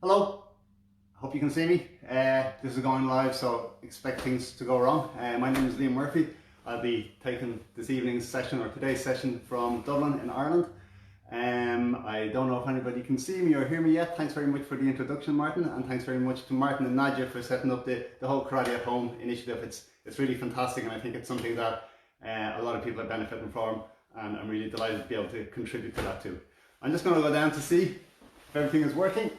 Hello, hope you can see me. This is going live, so expect things to go wrong. My name is Liam Murphy. I'll be taking this evening's session or today's session from Dublin in Ireland. I don't know if anybody can see me or hear me yet. Thanks very much for the introduction, Martin, and thanks very much to Martin and Nadia for setting up the whole Karate at Home initiative. It's really fantastic, and I think it's something that a lot of people are benefiting from, and I'm really delighted to be able to contribute to that too. I'm just going to go down to see if everything is working.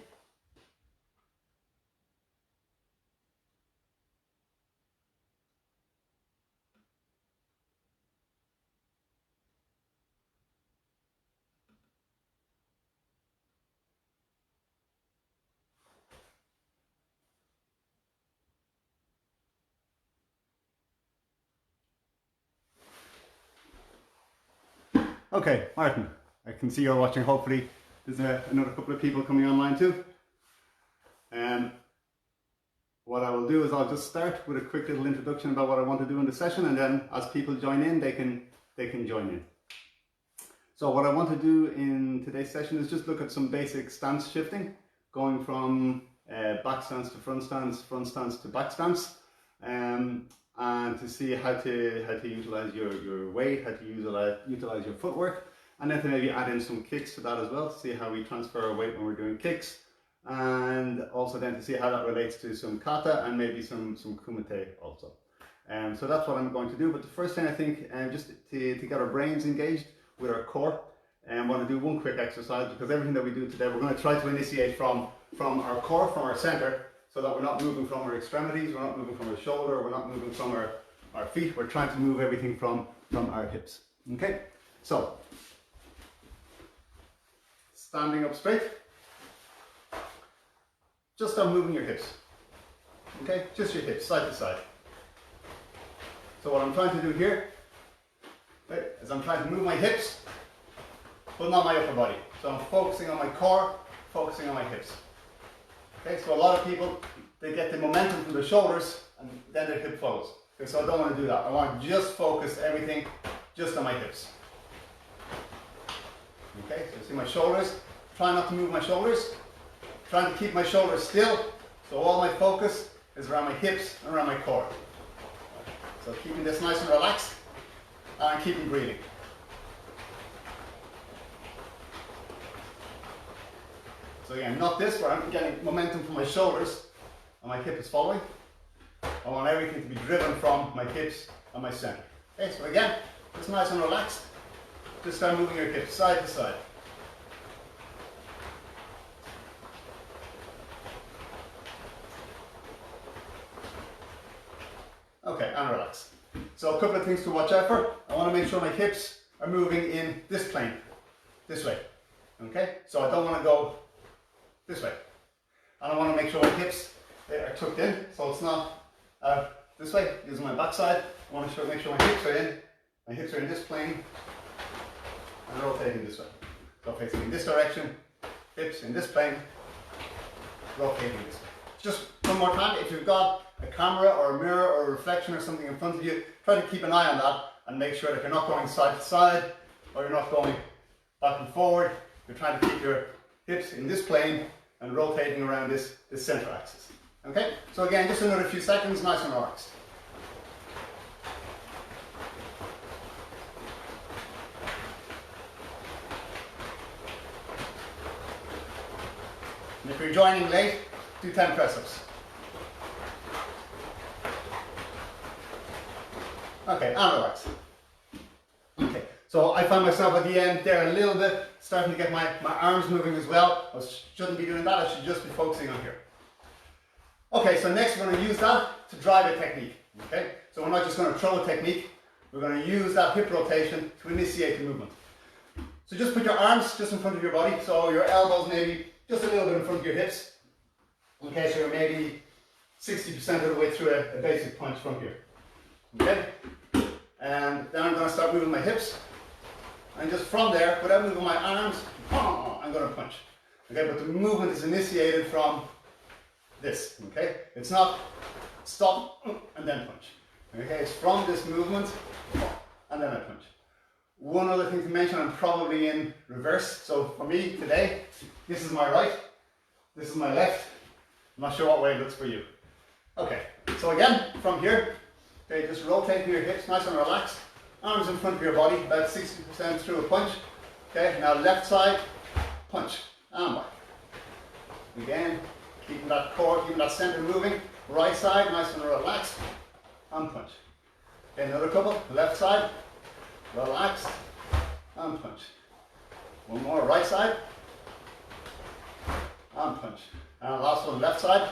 Okay, Martin, I can see you're watching. Hopefully there's another couple of people coming online too. What I will do is I'll just start with a quick little introduction about what I want to do in the session, and then as people join in, they can join in. So what I want to do in today's session is just look at some basic stance shifting, going from back stance to front stance to back stance, and to see how to utilize your weight, how to utilize your footwork, and then to maybe add in some kicks to that as well, to see how we transfer our weight when we're doing kicks, and also then to see how that relates to some kata and maybe some kumite also. So that's what I'm going to do. But the first thing I think, just to get our brains engaged with our core, and I want to do one quick exercise, because everything that we do today we're going to try to initiate from our core, from our center, so that we're not moving from our extremities, we're not moving from our shoulder, we're not moving from our feet, we're trying to move everything from our hips. Okay, so standing up straight, just start moving your hips. Okay, just your hips, side to side. So what I'm trying to do here, right, is I'm trying to move my hips, but not my upper body. So I'm focusing on my core, focusing on my hips. Okay, so a lot of people, they get the momentum from the shoulders and then their hip follows. Okay, so I don't want to do that. I want to just focus everything just on my hips. Okay, so see my shoulders, try not to move my shoulders, trying to keep my shoulders still, so all my focus is around my hips and around my core. So keeping this nice and relaxed, and keeping breathing. So again, not this where I'm getting momentum from my shoulders and my hip is following. I want everything to be driven from my hips and my center. Okay, so again, just nice and relaxed. Just start moving your hips side to side. Okay, and relax. So a couple of things to watch out for. I want to make sure my hips are moving in this plane, this way. Okay, so I don't want to go this way. And I want to make sure my hips, they are tucked in, so it's not this way, using my backside. I want to make sure my hips are in. My hips are in this plane and rotating this way. So facing in this direction, hips in this plane, rotating this way. Just one more time, if you've got a camera or a mirror or a reflection or something in front of you, try to keep an eye on that and make sure that you're not going side to side or you're not going back and forward. You're trying to keep your hips in this plane and rotating around this center axis. Okay, so again, just another few seconds, nice and relaxed. And if you're joining late, do 10 press-ups. Okay, and relax. Okay, so I found myself at the end there a little bit, starting to get my arms moving as well. I shouldn't be doing that, I should just be focusing on here. Okay, so next we're going to use that to drive a technique. Okay, so we're not just going to throw a technique, we're going to use that hip rotation to initiate the movement. So just put your arms just in front of your body, so your elbows maybe just a little bit in front of your hips. Okay, so you're maybe 60% of the way through a basic punch from here. Okay, and then I'm going to start moving my hips, and just from there, without moving my arms, I'm going to punch. Okay, but the movement is initiated from this. Okay, it's not stop and then punch. Okay, it's from this movement and then I punch. One other thing to mention, I'm probably in reverse. So for me today, this is my right, This is my left. I'm not sure what way it looks for you. Okay, so again, from here, okay, just rotating your hips, nice and relaxed. Arms in front of your body, about 60% through a punch. Okay, now left side, punch, and back. Again, keeping that core, keeping that center moving. Right side, nice and relaxed, and punch. Okay, another couple, left side, relaxed, and punch. One more, right side, and punch. And last one, left side,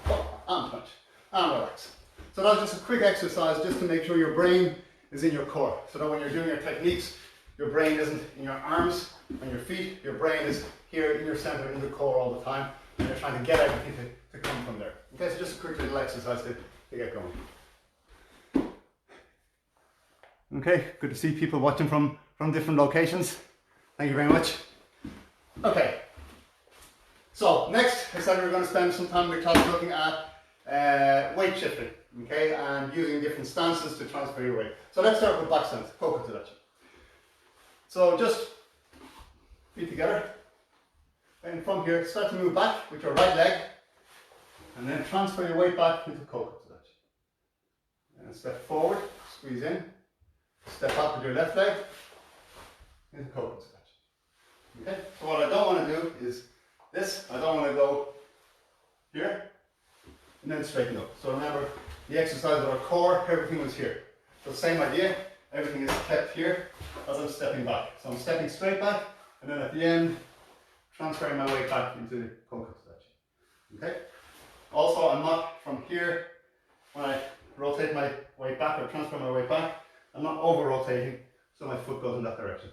and punch, and relax. So that's just a quick exercise just to make sure your brain is in your core. So that when you're doing your techniques, your brain isn't in your arms and your feet, your brain is here in your center, in the core all the time, and you're trying to get everything to come from there. Okay, so just a quick little exercise to get going. Okay, good to see people watching from different locations. Thank you very much. Okay, so next I said we were going to spend some time in the class looking at weight shifting, okay, and using different stances to transfer your weight. So let's start with back stance, Kokotsudachi. So just feet together, and from here start to move back with your right leg, and then transfer your weight back into Kokotsudachi. And step forward, squeeze in, step up with your left leg into Kokotsudachi. Okay, so what I don't want to do is this, I don't want to go here and then straighten up. So remember, the exercise of our core, everything was here. So same idea, everything is kept here as I'm stepping back. So I'm stepping straight back, and then at the end, transferring my weight back into Kokotsudachi. Okay? Also, I'm not from here, when I rotate my weight back or transfer my weight back, I'm not over rotating, so my foot goes in that direction.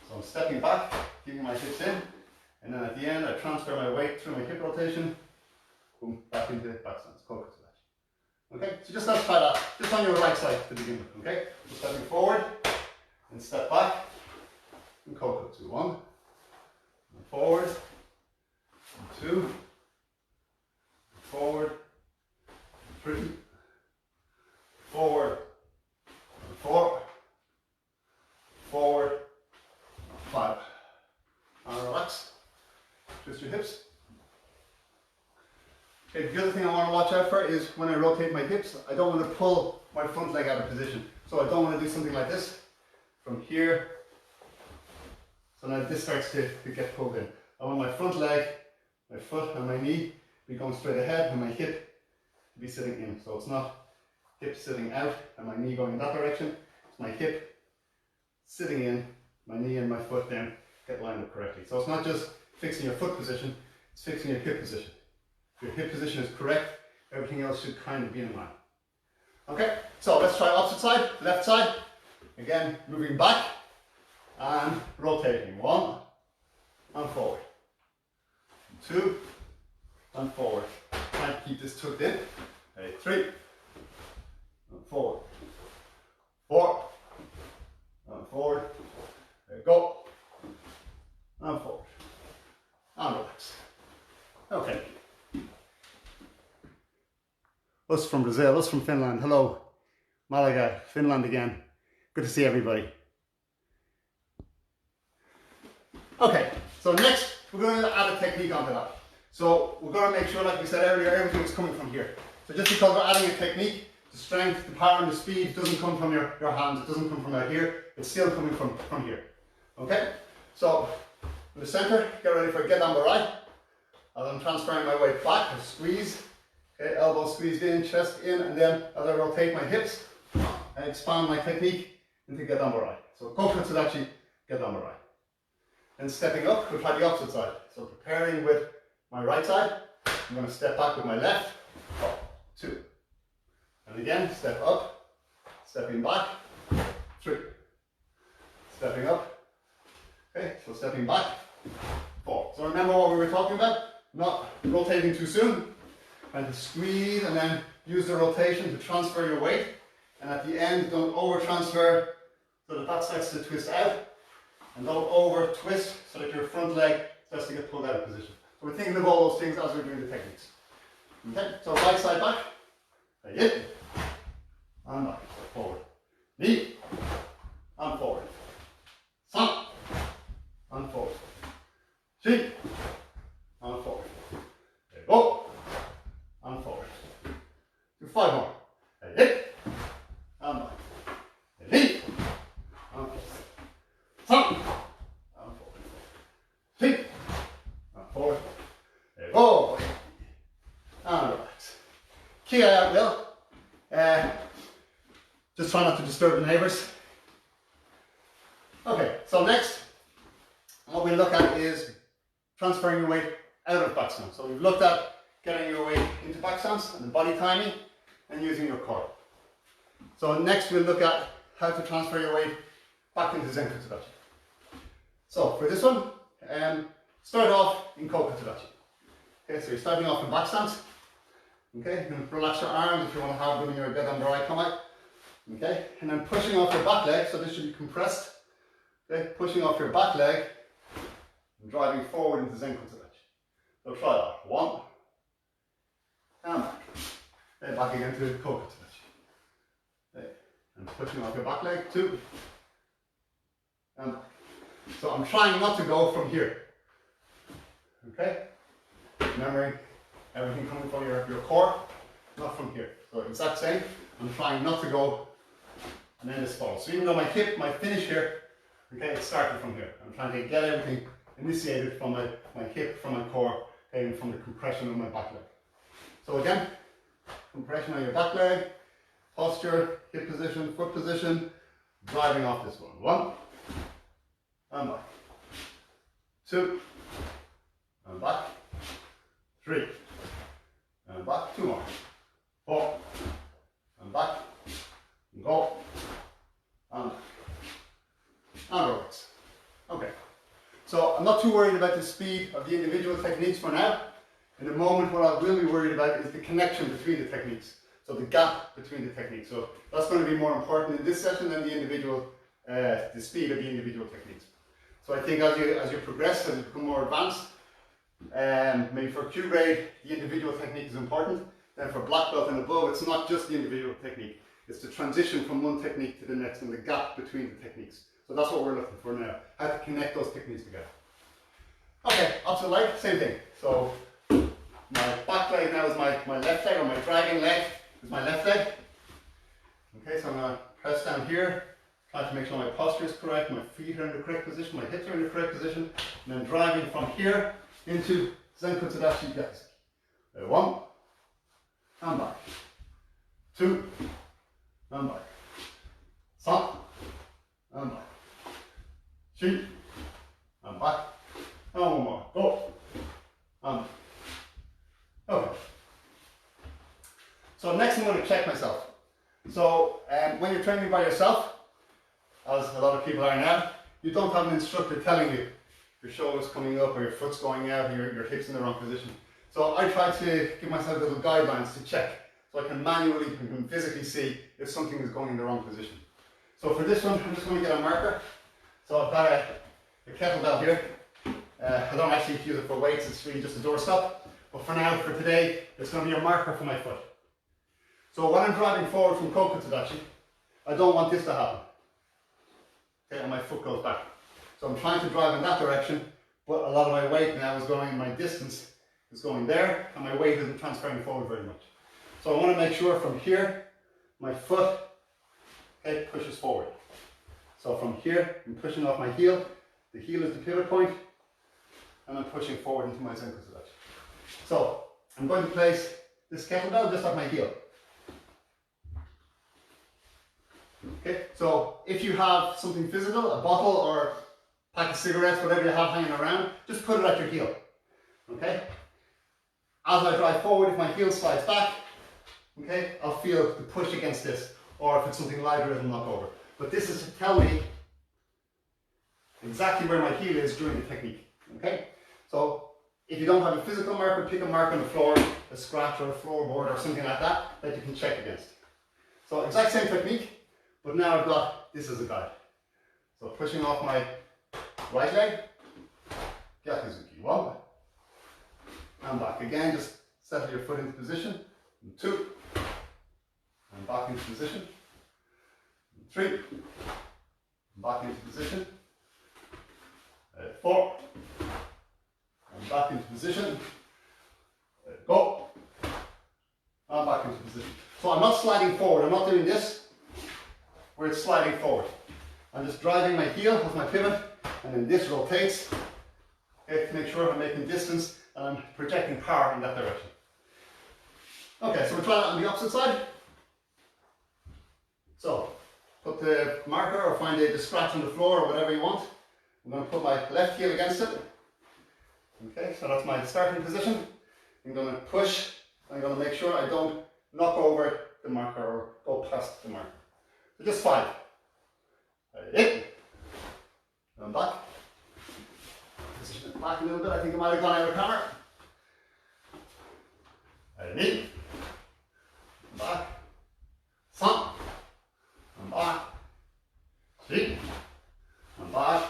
So I'm stepping back, keeping my hips in, and then at the end I transfer my weight through my hip rotation, boom, back into back stance, Kokotsudachi. Okay, so just let's try that, just on your right side to begin with, okay? So stepping forward, and step back, and Kokotsu. 1, and forward, and 2, and forward, and 3, forward, and 4, forward, 5. And relax. Twist your hips. Okay, the other thing I want to watch out for is when I rotate my hips, I don't want to pull my front leg out of position. So I don't want to do something like this from here. So now this starts to get pulled in. I want my front leg, my foot and my knee to be going straight ahead and my hip to be sitting in. So it's not hip sitting out and my knee going in that direction. It's my hip sitting in, my knee and my foot then get lined up correctly. So it's not just fixing your foot position, it's fixing your hip position. If your hip position is correct, everything else should kind of be in line. Okay, so let's try opposite side, left side. Again, moving back and rotating. 1 and forward. 2 and forward. Try to keep this tucked in. 3 and forward. 4 and forward. There you go. And forward. And relax. Okay. Us from Brazil, us from Finland. Hello. Malaga, Finland again. Good to see everybody. Okay, so next we're going to add a technique onto that. So we're going to make sure, like we said earlier, everything is coming from here. So just because we're adding a technique, the strength, the power and the speed doesn't come from your hands, it doesn't come from out here, it's still coming from here. Okay, so in the center, get ready for get down the right. As I'm transferring my weight back, I squeeze, okay, elbow squeezed in, chest in, and then as I rotate my hips, I expand my technique into get down the right. So Kokotsudachi, get down the right. Then stepping up, we'll try the opposite side. So preparing with my right side, I'm going to step back with my left, 2. And again, step up, stepping back, 3. Stepping up, okay, so stepping back, 4. So remember what we were talking about, not rotating too soon, and to squeeze and then use the rotation to transfer your weight. And at the end, don't over transfer so that starts to twist out. And don't over twist so that your front leg starts to get pulled out of position. So we're thinking of all those things as we're doing the techniques. Okay, so right side back, in, and back, forward, knee, and forward, san, and forward, chi, try not to disturb the neighbours. Okay, so next, what we'll look at is transferring your weight out of back stance. So we've looked at getting your weight into back stance and the body timing and using your core. So next we'll look at how to transfer your weight back into Zen Kutsudachi. So for this one, start off in Ko Kutsudachi. Okay, so you're starting off in back stance. Okay, and relax your arms if you want to have them in your dead under eye kamae. Okay, and then pushing off your back leg, so this should be compressed. Okay, pushing off your back leg and driving forward into Zen Kutsudachi. So try that. 1, and back. Then back again to Ko Kutsudachi. Okay, and pushing off your back leg, 2, and back. So I'm trying not to go from here. Okay, remembering everything coming from your core, not from here. So exact same, I'm trying not to go and then this falls. So even though my hip might finish here, okay, it started from here. I'm trying to get everything initiated from my hip, from my core, okay, and from the compression of my back leg. So again, compression on your back leg, posture, hip position, foot position, driving off this one. 1, and back. 2, and back. 3, and back. 2 more. 4, and back. And go, and back. And rotates. Okay. So I'm not too worried about the speed of the individual techniques for now. In a moment, what I will be worried about is the connection between the techniques. So the gap between the techniques. So that's going to be more important in this session than the individual, the speed of the individual techniques. So I think as you progress, as you become more advanced, maybe for Q grade, the individual technique is important. Then for black belt and above, it's not just the individual technique. It's the transition from one technique to the next and the gap between the techniques. So that's what we're looking for now, how to connect those techniques together. Okay, opposite leg, same thing. So my back leg now is my left leg, or my dragging leg is my left leg. Okay, so I'm going to press down here, try to make sure my posture is correct, my feet are in the correct position, my hips are in the correct position, and then driving from here into Zen Kutsudachi Gyakuseki. 1, and back. 2, and back. 3, and back. 4, and back. And 1 more. Go, and back. Okay. So next I'm going to check myself. So when you're training by yourself, as a lot of people are now, you don't have an instructor telling you your shoulder's coming up or your foot's going out or your hips in the wrong position. So I try to give myself little guidelines to check, so I can manually and physically see if something is going in the wrong position. So for this one, I'm just going to get a marker. So I've got a kettlebell here. I don't actually use it for weights, it's really just a doorstop. But for now, for today, it's going to be a marker for my foot. So when I'm driving forward from Ko Kutsudachi, I don't want this to happen. Okay, and my foot goes back. So I'm trying to drive in that direction, but a lot of my weight now is going, my distance is going there, and my weight isn't transferring forward very much. So I want to make sure from here, my foot, okay, pushes forward. So from here, I'm pushing off my heel. The heel is the pivot point, and I'm pushing forward into my Zen Kutsudachi. So I'm going to place this kettlebell just at my heel. Okay, so if you have something physical, a bottle or a pack of cigarettes, whatever you have hanging around, just put it at your heel. Okay? As I drive forward, if my heel slides back, okay, I'll feel the push against this, or if it's something lighter, it'll knock over. But this is to tell me exactly where my heel is during the technique. Okay? So if you don't have a physical marker, pick a mark on the floor, a scratch or a floorboard or something like that that you can check against. So exact same technique, but now I've got this as a guide. So pushing off my right leg, Gyakuzuki. 1, and back again, just settle your foot into position. 2, and back into position. 3, and back into position. 4, and back into position. Go, and back into position. So I'm not sliding forward, I'm not doing this, where it's sliding forward. I'm just driving my heel with my pivot, and then this rotates, okay, to make sure I'm making distance and I'm projecting power in that direction. Okay, so we're trying that on the opposite side. So put the marker or find the scratch on the floor or whatever you want. I'm going to put my left heel against it. Okay, so that's my starting position. I'm going to push. I'm going to make sure I don't knock over the marker or go past the marker. So just 5. In. And back. Position it back a little bit. I think it might have gone out of camera. In. Back. Some. And back. 3. And back.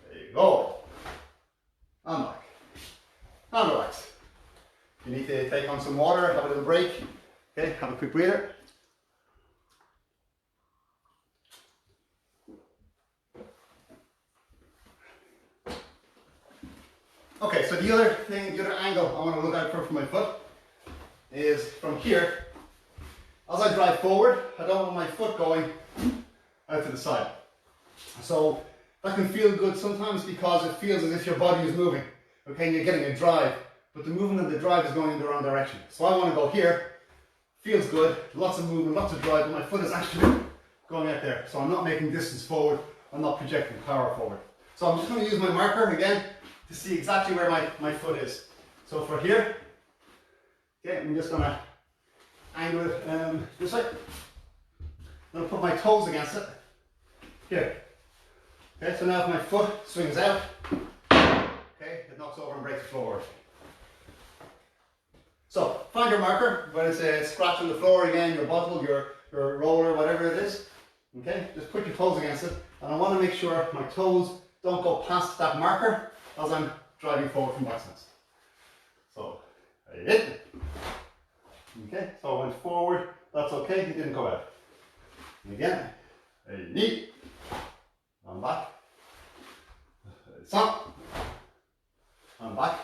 There you go. And back. And relax. If you need to take on some water, have a little break. Okay, have a quick breather. Okay, so the other thing, the other angle I want to look out for my foot is from here. As I drive forward, I don't want my foot going out to the side. So that can feel good sometimes because it feels as if your body is moving. Okay, and you're getting a drive, but the movement of the drive is going in the wrong direction. So I want to go here, feels good, lots of movement, lots of drive, but my foot is actually going out there. So I'm not making distance forward, I'm not projecting power forward. So I'm just going to use my marker again to see exactly where my foot is. So for here, okay, I'm just going to angle it this way. I'm going to put my toes against it. Here. Okay, so now if my foot swings out, okay, it knocks over and breaks the floor. So find your marker, whether it's a scratch on the floor again, your bottle, your roller, whatever it is. Okay, just put your toes against it, and I want to make sure my toes don't go past that marker as I'm driving forward from backstance. So, okay, so I went forward, that's okay, it didn't go out. And again, knee, and back, up, and back,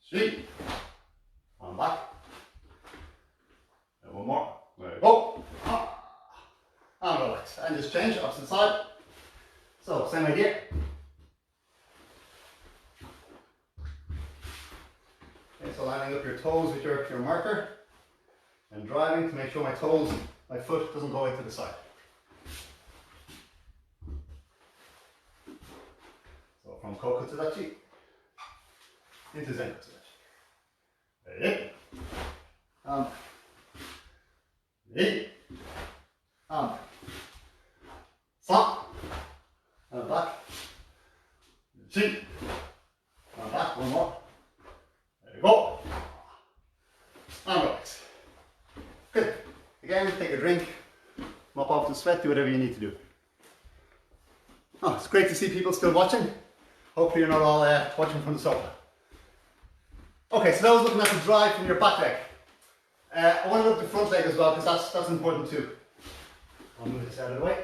straight, and back, and one more, there we go, and relax, and just change opposite side. So, same idea. Okay, so lining up your toes with your marker and driving to make sure my foot doesn't go into the side. So from Koko Tsudachi into Zenko Tsudachi. There and back. And back, one more. There you go. And relax. Good. Again, take a drink, mop off the sweat, do whatever you need to do. Oh, it's great to see people still watching. Hopefully you're not all watching from the sofa. Okay, so that was looking at the drive from your back leg. I want to look at the front leg as well because that's important too. I'll move this out of the way.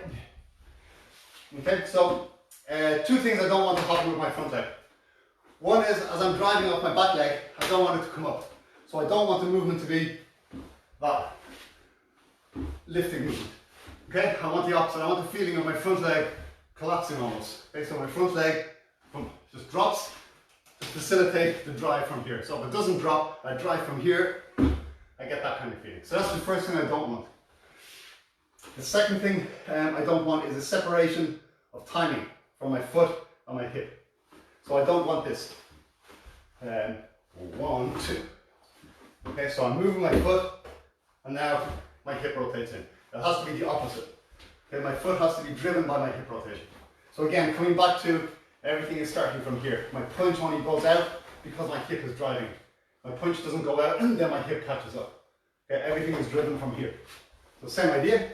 Okay, so 2 things I don't want to happen with my front leg. One is, as I'm driving off my back leg, I don't want it to come up. So I don't want the movement to be that lifting movement. Okay, I want the opposite. I want the feeling of my front leg collapsing almost. Okay, so my front leg just drops to facilitate the drive from here. So if it doesn't drop, I drive from here, I get that kind of feeling. So that's the first thing I don't want. The second thing I don't want is a separation of timing from my foot and my hip. So I don't want this. 1, 2. Okay, so I'm moving my foot and now my hip rotates in. It has to be the opposite. Okay, my foot has to be driven by my hip rotation. So again, coming back to everything is starting from here. My punch only goes out because my hip is driving. My punch doesn't go out and then my hip catches up. Okay, everything is driven from here. So same idea.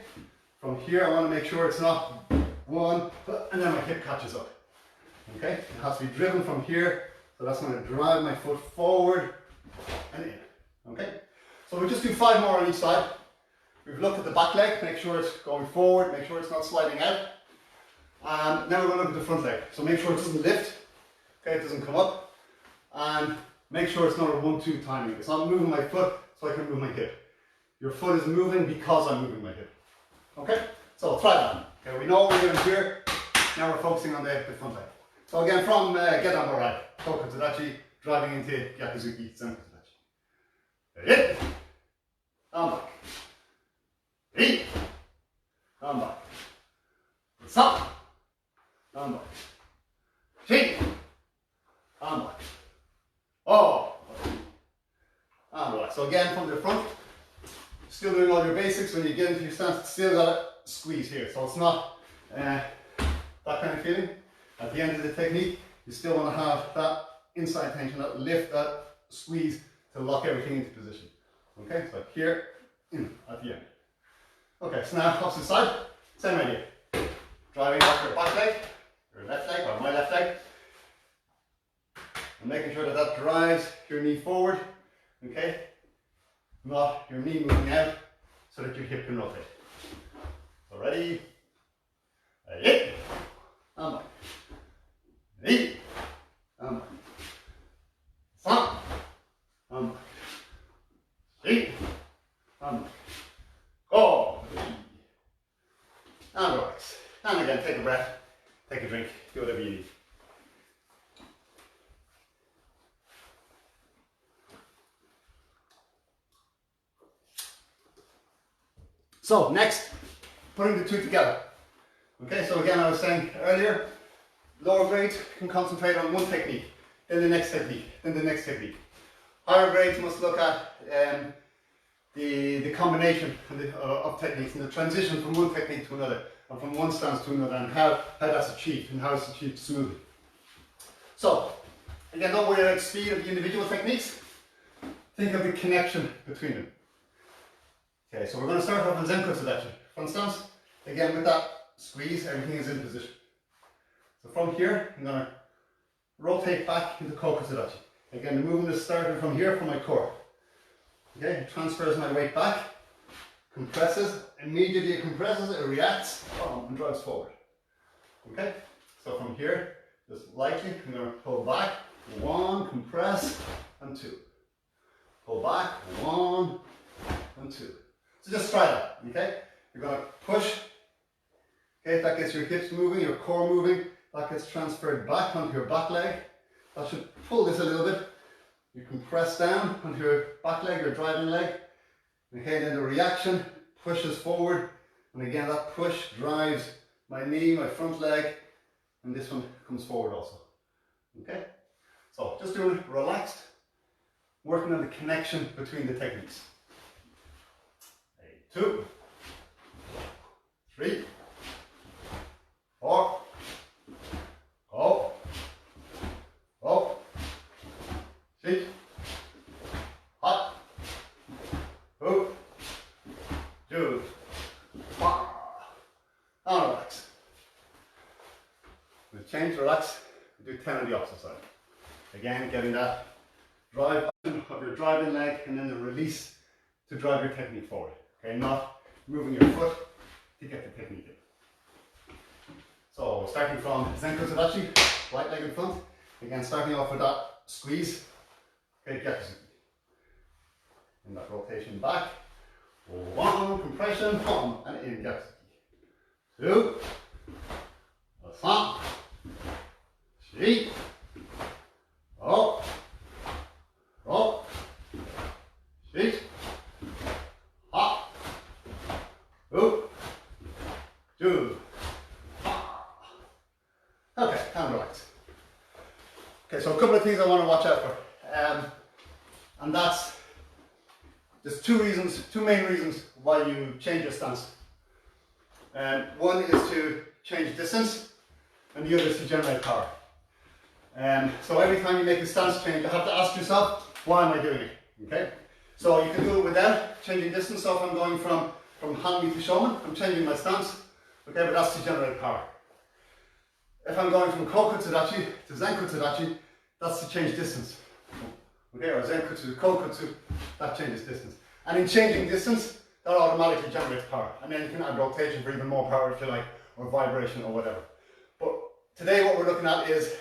From here I want to make sure it's not 1 and then my hip catches up. Okay, it has to be driven from here. So that's going to drive my foot forward and in. Okay, so we'll just do 5 more on each side. We've looked at the back leg, make sure it's going forward, make sure it's not sliding out. And now we're going to look at the front leg. So make sure it doesn't lift, okay, it doesn't come up. And make sure it's not a 1-2 timing. It's not moving my foot so I can move my hip. Your foot is moving because I'm moving my hip. Okay, so we'll try that. Okay, we know what we're doing here. Now we're focusing on the front leg. So again, from Gedan Borai, Koko Tsudachi, driving into Gyakuzuki Zenko Tsudachi. And back. 3, and back. Stop, and back. Shake, and back. Oh, and relax. So again, from the front, still doing all your basics. When you get into your stance, still got to squeeze here. So it's not that kind of feeling. At the end of the technique, you still want to have that inside tension, that lift, that squeeze to lock everything into position. Okay, so here, in at the end. Okay, so now opposite side, same idea. Driving off your back leg, your left leg, or my left leg, and making sure that that drives your knee forward. Okay, not your knee moving out, so that your hip can rotate. So ready? Hip, and back. Hip, and back. Stop, and back. Hip, and back. Go. And relax. And again, take a breath, take a drink, do whatever you need. So next, putting the two together. Okay, so again, I was saying earlier, lower grades can concentrate on one technique, then the next technique, then the next technique. Higher grades must look at the combination of techniques and the transition from one technique to another, and from one stance to another, and how that's achieved, and how it's achieved smoothly. So, again, don't worry about the speed of the individual techniques, think of the connection between them. Okay, so we're going to start off with Zenko Tadachi. Front stance, again with that squeeze, everything is in position. So from here, I'm going to rotate back into Koko Tadachi. Again, the movement is starting from here, from my core. Okay, it transfers my weight back, compresses, immediately it compresses, it reacts, and drives forward. Okay, so from here, just lightly, I'm going to pull back, 1, compress, and 2. Pull back, 1, and 2. So just try that, okay? You're going to push, okay, that gets your hips moving, your core moving, that gets transferred back onto your back leg. That should pull this a little bit. You compress down onto your back leg, your driving leg. Okay, then the reaction pushes forward, and again that push drives my knee, my front leg, and this one comes forward also. Okay, so just doing it relaxed, working on the connection between the techniques. 2, 3, 4, go, go, 6, hot, hook, 2, and relax. We'll change, relax, do 10 on the opposite side. Again, getting that drive of your driving leg and then the release to drive your technique forward. Okay, not moving your foot to get the technique in. So starting from Zenko Tadachi, right leg in front. Again, starting off with that squeeze. Okay, Gyakuzuki. And that rotation back. 1, compression, 1, and in Gyakuzuki. 2, 3, 4, 5, 6, 2. Okay, and relax. Okay, so a couple of things I want to watch out for. And there's two main reasons why you change your stance. One is to change distance, and the other is to generate power. So every time you make a stance change, you have to ask yourself, why am I doing it? Okay? So you can do it without changing distance. So if I'm going from Hanmi to Shoman, I'm changing my stance. Okay, but that's to generate power. If I'm going from Koko Tadachi to Zenko Tadachi, that's to change distance. Okay, or Zenko to Koko to, that changes distance. And in changing distance, that automatically generates power. And then you can add rotation for even more power if you like, or vibration or whatever. But today what we're looking at is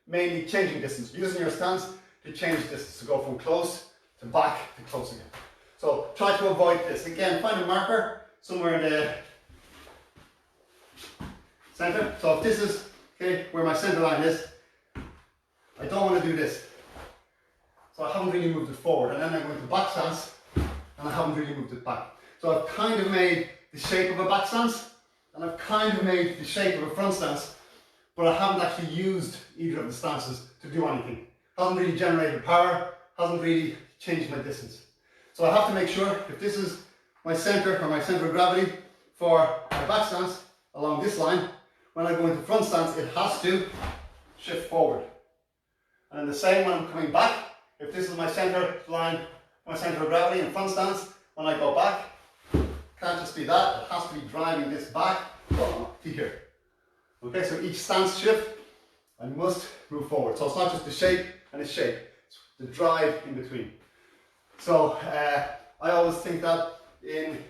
mainly changing distance, using your stance to change distance, to go from close to back to close again. So try to avoid this. Again, find a marker somewhere in the center. So if this is where my center line is, I don't want to do this. So I haven't really moved it forward, and then I'm going to back stance, and I haven't really moved it back. So I've kind of made the shape of a back stance, and I've kind of made the shape of a front stance, but I haven't actually used either of the stances to do anything. Hasn't really generated power, hasn't really changed my distance. So I have to make sure if this is my center or my center of gravity for my back stance along this line, when I go into front stance, it has to shift forward. And then the same when I'm coming back, if this is my center line, my center of gravity in front stance, when I go back, can't just be that, it has to be driving this back to here. Okay, so each stance shift, I must move forward. So it's not just the shape and the shape, it's the drive in between. So I always think that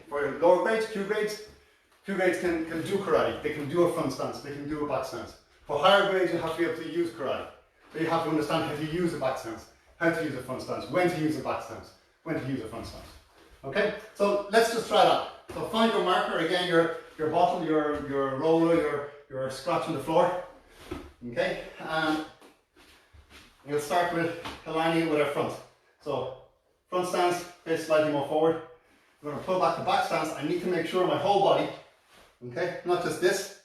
for lower grades, Q grades can do karate. They can do a front stance, they can do a back stance. For higher grades, you have to be able to use karate. So you have to understand how to use a back stance, how to use a front stance, when to use a back stance, when to use a front stance. Okay, so let's just try that. So find your marker, again, your bottle, your roller, your scratch on the floor. Okay, and we'll start with aligning it with our front. So front stance, face slightly more forward. We're going to pull back the back stance. I need to make sure my whole body, okay, not just this,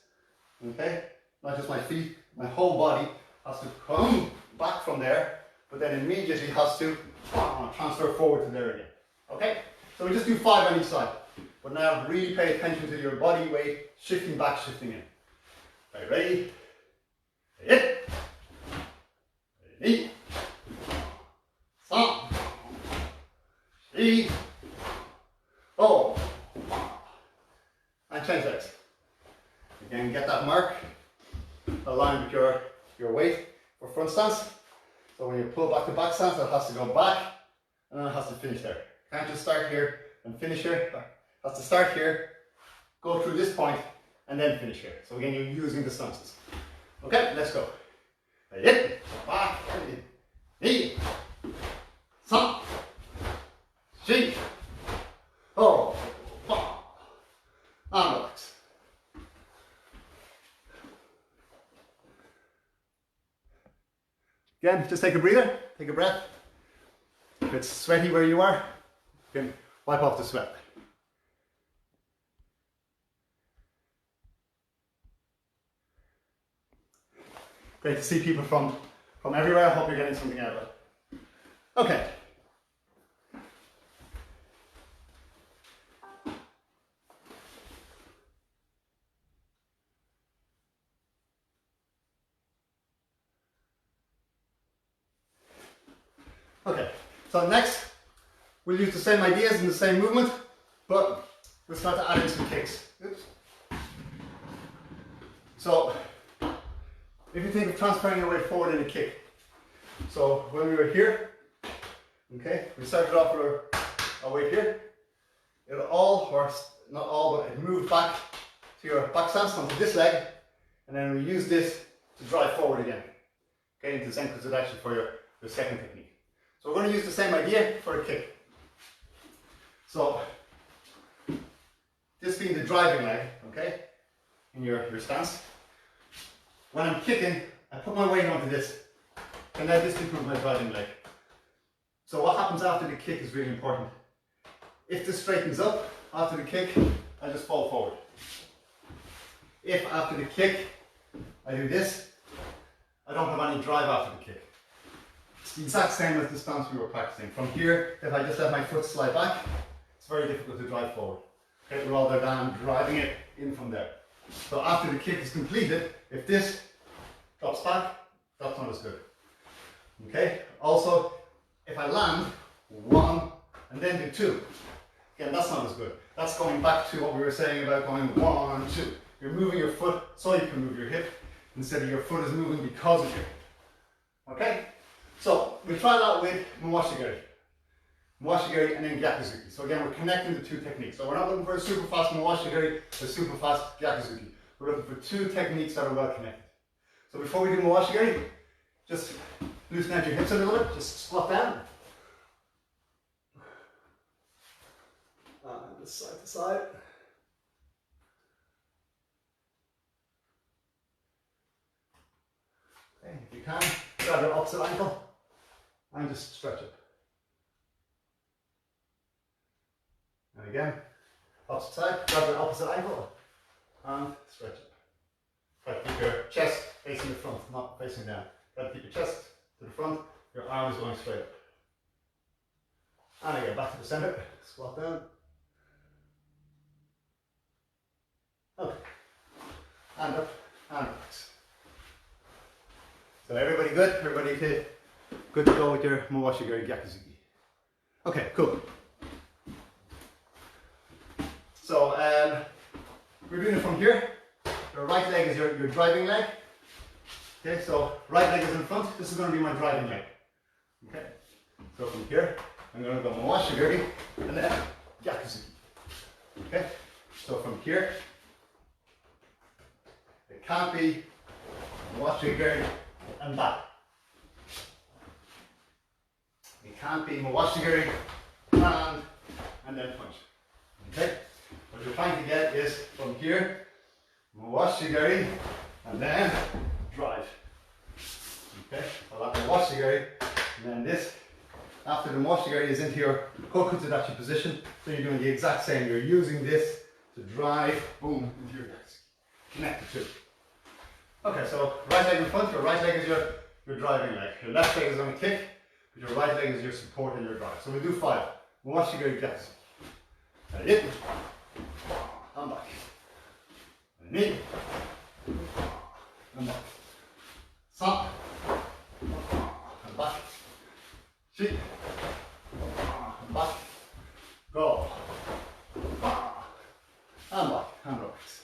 okay, not just my feet, my whole body has to come back from there, but then immediately has to transfer forward to there again. Okay, so we just do 5 on each side, but now really pay attention to your body weight shifting back, shifting in. Okay, ready? Hit. Ready. Stop. Three. Oh. And change legs. Again, get that mark aligned with your weight for front stance. So when you pull back the back stance, it has to go back and then it has to finish there. Can't just start here and finish here. It has to start here, go through this point, and then finish here. So again, you're using the stances. Okay, let's go. Hit, back, knee, stop, shake, oh, and relax. Again, just take a breather, take a breath. If it's sweaty where you are, you can wipe off the sweat. Great to see people from everywhere. I hope you're getting something out of it. Okay. Okay, so next we'll use the same ideas and the same movement, but we'll start to add in some kicks. Oops. So if you think of transferring your weight forward in a kick. So when we were here, okay, we started off with our weight here. It all, or not all, but it moved back to your back stance onto this leg, and then we use this to drive forward again. Okay, into Zen Kutsudachi for your second technique. So we're going to use the same idea for a kick. So this being the driving leg, okay, in your stance. When I'm kicking, I put my weight onto this, and now this becomes my driving leg. So what happens after the kick is really important. If this straightens up after the kick, I just fall forward. If after the kick, I do this, I don't have any drive after the kick. It's the exact same as the stance we were practicing. From here, if I just let my foot slide back, it's very difficult to drive forward. Okay, rather than driving it in from there. So after the kick is completed, if this drops back, that's not as good. Okay, also, if I land 1 and then do 2, again, that's not as good. That's going back to what we were saying about going 1, 2. You're moving your foot so you can move your hip, instead of your foot is moving because of you. Okay, so we try that with Mawashigiri. Mawashigiri and then Gyakuzuki. So again, we're connecting the 2 techniques. So we're not looking for a super fast Mawashigiri or super fast Gyakuzuki. We're looking for 2 techniques that are well connected. So before we do Mawashigiri, just loosen out your hips a little bit, just squat down. And just side to side. Okay, if you can, grab your opposite ankle and just stretch it. And again, opposite side, grab your opposite ankle and stretch up. Try to keep your chest facing the front, not facing down. Try to keep your chest to the front, your arms going straight up. And again, back to the center, squat down. Okay. And up, and relax. So everybody good? Everybody good to go with your Mawashi-geri Gyakuzuki? Okay, cool. So we're doing it from here. Your right leg is your driving leg. Okay, so right leg is in front. This is going to be my driving leg. Okay, so from here, I'm going to go Mawashi-geri and then Gyakuzuki. Okay, so from here, it can't be Mawashi-geri and back. It can't be Mawashi-geri and then punch. Okay, what you're trying to get is from here, Mawashi-geri and then drive. Okay, so that's Mawashi-geri, and then this, after the Mawashi-geri is into your Kokutsudachi position, so you're doing the exact same. You're using this to drive, boom, into your legs. Connect the two. Okay, so right leg in front, your right leg is your driving leg. Your left leg is on a kick, but your right leg is your support and your drive. So we'll do 5. Mawashi-geri Gyakuzuki. And in, and back. And in, and back. San, and back. Shi, and back. Go. And back, and relax.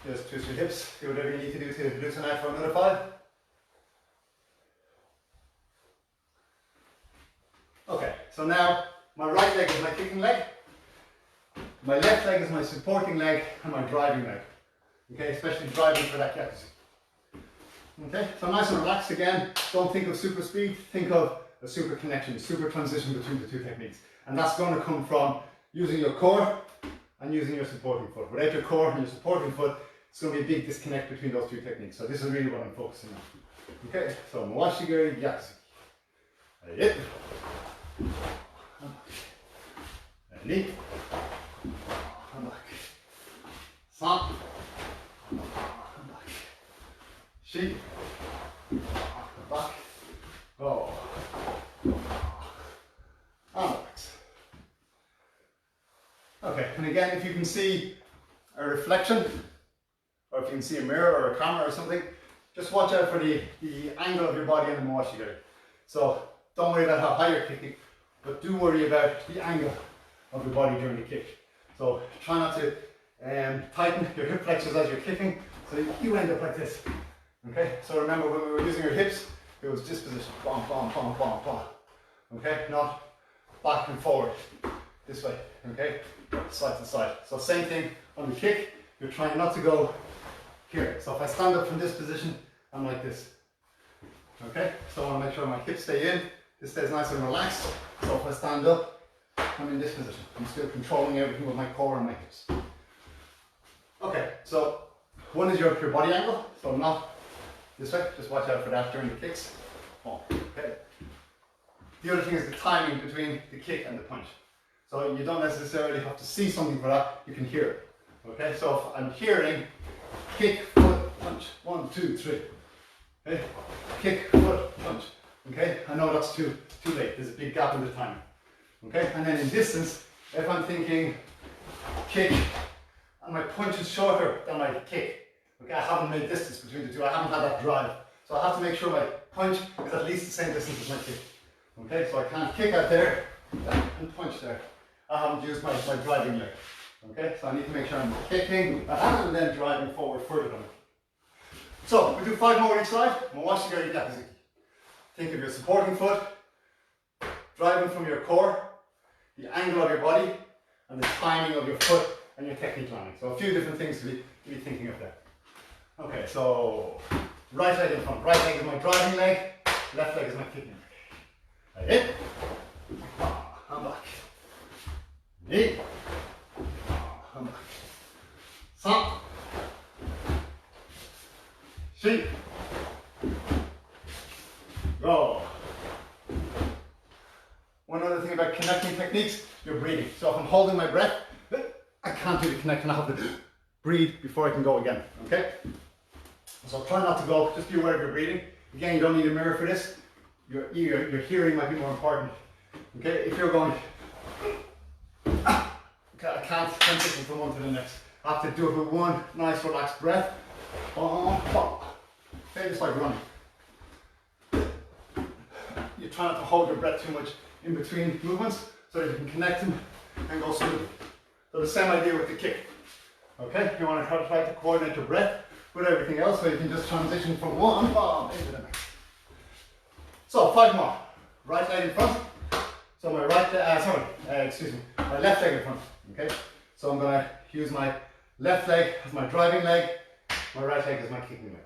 Just twist your hips, do whatever you need to do to loosen out for another 5. Okay, so now my right leg is my kicking leg, my left leg is my supporting leg, and my driving leg. Okay, especially driving for that Gyakuzuki. Okay, so nice and relaxed again. Don't think of super speed, think of a super connection, super transition between the two techniques. And that's going to come from using your core and using your supporting foot. Without your core and your supporting foot, it's going to be a big disconnect between those two techniques. So this is really what I'm focusing on. Okay, so Mawashi-geri Gyakuzuki. Hit. And knee. And back. San. And back. Shi. And back. Go. And relax. Okay, and again, if you can see a reflection, or if you can see a mirror or a camera or something, just watch out for the angle of your body in the Mawashi-geri. So don't worry about how high you're kicking, but do worry about the angle of your body during the kick. So try not to tighten your hip flexors as you're kicking, so you end up like this. Okay, so remember when we were using our hips, it was this position, bom, bom, bom, bom, bom. Okay, not back and forward, this way, okay, side to side. So same thing on the kick, you're trying not to go here. So if I stand up from this position, I'm like this. Okay, so I want to make sure my hips stay in, this stays nice and relaxed. So if I stand up, I'm in this position. I'm still controlling everything with my core and my hips. Okay, so one is your body angle, so not this way, just watch out for that during the kicks. Oh, okay. The other thing is the timing between the kick and the punch. So you don't necessarily have to see something for that, you can hear it. Okay, so if I'm hearing kick, foot, punch, 1, 2, 3. Okay, kick, foot, punch. Okay, I know that's too late, there's a big gap in the timing. Okay, and then in distance, if I'm thinking kick and my punch is shorter than my kick, okay, I haven't made distance between the two, I haven't had that drive. So I have to make sure my punch is at least the same distance as my kick. Okay, so I can't kick out there and punch there. I haven't used my driving leg. Okay, so I need to make sure I'm kicking and then driving forward further than it. So we do 5 more each side. Mawashi-geri Gyakuzuki. Think of your supporting foot, driving from your core, the angle of your body, and the timing of your foot and your technique landing. So a few different things to be thinking of there. Okay, so right leg in front. Right leg is my driving leg, left leg is my kicking leg. In, and back. Knee, and back. San, shi, go. One other thing about connecting techniques, you're breathing. So if I'm holding my breath, I can't do the connection, I have to breathe before I can go again, okay? So try not to go, just be aware of your breathing. Again, you don't need a mirror for this. Your hearing might be more important. Okay, if you're going, I can't transition from one to the next. I have to do it with one nice relaxed breath. Okay, just like running. You try not to hold your breath too much in between movements so that you can connect them and go smoothly. So the same idea with the kick. Okay, you want to try to coordinate your breath with everything else so you can just transition from one bomb into the next. So 5 more. Right leg in front. So my my left leg in front. Okay, so I'm going to use my left leg as my driving leg, my right leg as my kicking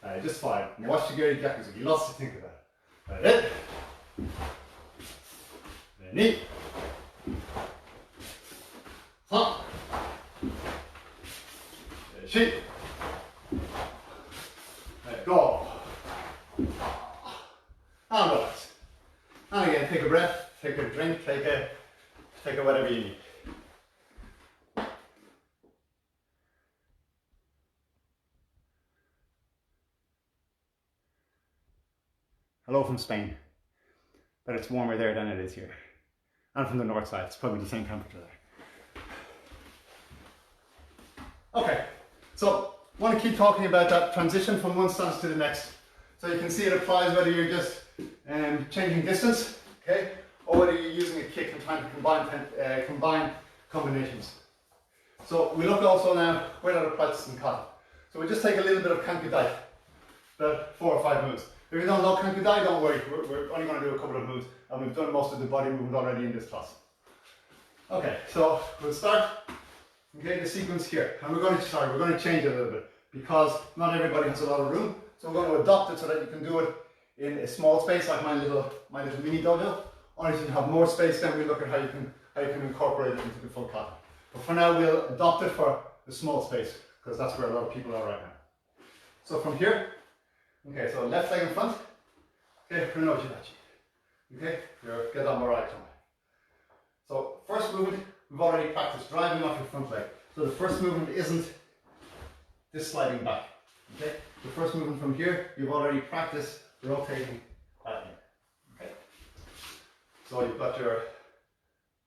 leg. Just 5. And watch the Gary Gyakuzuki. Lots to think about. Right. Knee. Huh. Sheep. Go. And relax. And again, take a breath, take a drink, take a whatever you need. Hello from Spain. But it's warmer there than it is here. And from the north side, it's probably the same temperature there. Okay, so I want to keep talking about that transition from one stance to the next. So you can see it applies whether you're just changing distance, okay, or whether you're using a kick and trying to combine combinations. So we look also now where that applies in kata. So we just take a little bit of kankudai, about 4 or 5 moves. If you don't know kankudai, don't worry, we're only going to do a couple of moves, and we've done most of the body movement already in this class. Okay, so we'll start. Okay, the sequence here, and we're going to change it a little bit because not everybody has a lot of room. So we're going to adopt it so that you can do it in a small space like my little mini dojo. Or if you have more space, then we look at how you can incorporate it into the full kata. But for now, we'll adopt it for the small space because that's where a lot of people are right now. So from here, okay, so left leg in front. Okay, Kunochi Dachi. Okay, your Gedan Morai Kama. So first movement, we've already practiced driving off your front leg. So the first movement isn't this sliding back. Okay, the first movement from here, you've already practiced rotating back in. Okay, so you've got your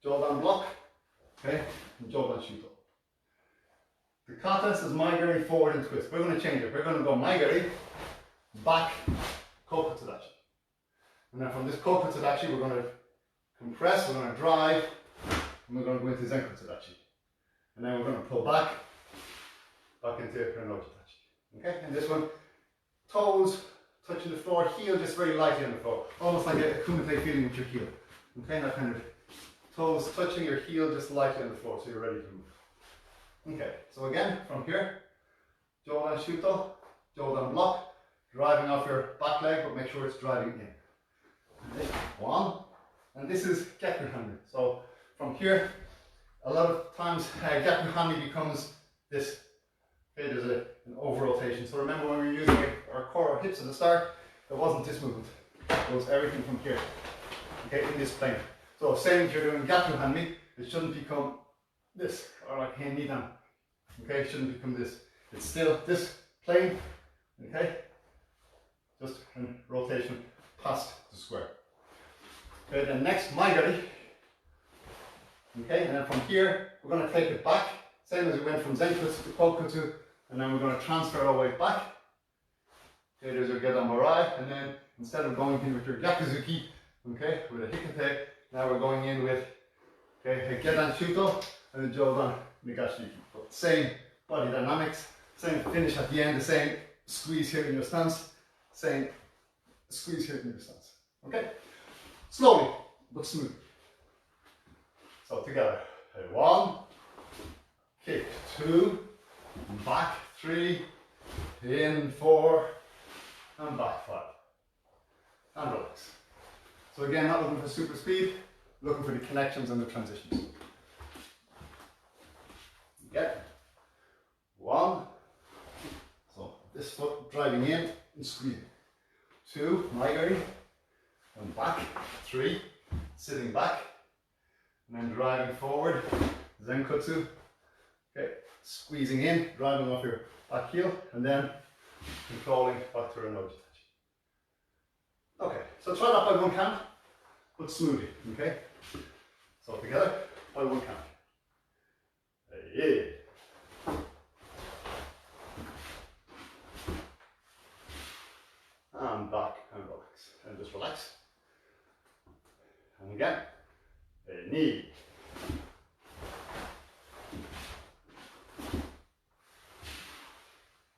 Jodan block, okay, and Jodan Shuto. The kata says Maigari forward and twist. We're going to change it. We're going to go Maigari, back, Kokotsudachi. And then from this Kokotsudachi, we're going to compress, we're going to drive, and we're going to go into Zenkotsudachi. And then we're going to pull back into Kunochi Dachi. Okay, and this one, toes touching the floor, heel just very lightly on the floor. Almost like a kumite feeling with your heel. Okay, that kind of toes touching your heel just lightly on the floor so you're ready to move. Okay, so again, from here, Jodan Shuto, Jodan block, driving off your back leg, but make sure it's driving in. Okay, 1, and this is Gyaku Hanmi. So from here, a lot of times Gyaku Hanmi becomes this. Okay, there's an over rotation. So remember when we were using our core or hips at the start, it wasn't this movement. It was everything from here. Okay, in this plane. So same if you're doing Gyaku Hanmi, it shouldn't become this, or like Hen Nidan. Okay, it shouldn't become this. It's still this plane, okay? Just a rotation past the square. Okay, then next Maigari. Okay, and then from here, we're going to take it back, same as we went from Zenkutsu to Kokutsu, and then we're going to transfer our way back. Okay, there's your Gedan Morai, and then instead of going in with your Gyakuzuki, okay, with a Hikate, now we're going in with a Gedan Shuto and a Jodan Nigashiki. Same body dynamics, same finish at the end, the same squeeze here in your stance, same squeeze here in your stance. Okay? Slowly, but smooth. So together. 1, kick, 2, back, 3, in, 4, and back, 5. And relax. So again, not looking for super speed, looking for the connections and the transitions. Okay. 1, so this foot driving in and squeezing. 2, Maigari, and back. 3, sitting back, and then driving forward, Zenkutsu, Okay, squeezing in, driving off your back heel, and then controlling back to a no touch. Okay, so try that by one count, but smoothly, okay? So together, by one count. Yeah. And back and relax. And just relax. And again. Knee.